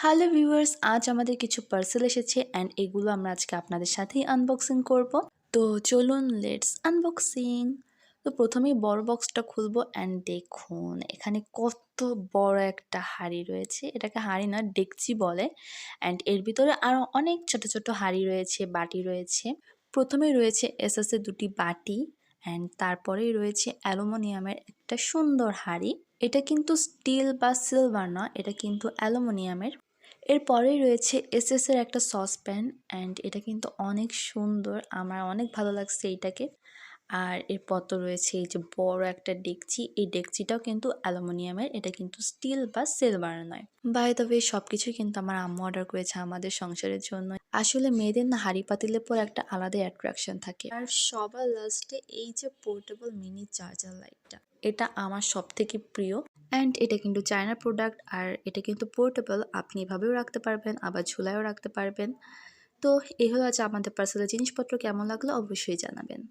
Hello viewers, আজ আমাদের কিছু পার্সেল এসেছে অ্যান্ড এগুলো আমরা আজকে আপনাদের সাথেই আনবক্সিং করব। তো চলুন লেটস আনবক্সিং। তো প্রথমেই বড় বক্সটা খুলবো অ্যান্ড দেখুন এখানে কত বড় একটা হাঁড়ি রয়েছে। এটাকে হাঁড়ি না, ডেকচি বলে। অ্যান্ড এর ভিতরে আরও অনেক ছোট ছোট হাঁড়ি রয়েছে, বাটি রয়েছে। প্রথমেই রয়েছে এসএসের দুটি বাটি অ্যান্ড তারপরেই রয়েছে অ্যালুমিনিয়ামের একটা সুন্দর হাঁড়ি। এটা কিন্তু স্টিল বা সিলভার না, এটা কিন্তু অ্যালুমিনিয়ামের। এরপরেই রয়েছে এসএসের একটা সসপ্যান অ্যান্ড এটা কিন্তু অনেক সুন্দর, আমার অনেক ভালো লাগছে এইটাকে। আর এরপর তো রয়েছে এই যে বড় একটা ডেকচি, এই ডেকচিটাও কিন্তু অ্যালুমিনিয়ামের, এটা কিন্তু স্টিল বা সিলভার নয়। বাই দ্য ওয়ে, সবকিছুই কিন্তু আমার আম্মু অর্ডার করেছে আমাদের সংসারের জন্য। আসলে মেয়েদের না হাঁড়ি পাতিলের পর একটা আলাদা অ্যাট্রাকশন থাকে। আর সবার লাস্টে এই যে পোর্টেবল মিনি চার্জার লাইটটা, এটা আমার সব থেকে প্রিয়। অ্যান্ড এটা কিন্তু চায়নার প্রোডাক্ট আর এটা কিন্তু পোর্টেবল, আপনি এভাবেও রাখতে পারবেন আবার ঝুলায়ও রাখতে পারবেন। তো এই হলো আজ আমাদের পার্সেলের জিনিসপত্র। কেমন লাগলো অবশ্যই জানাবেন।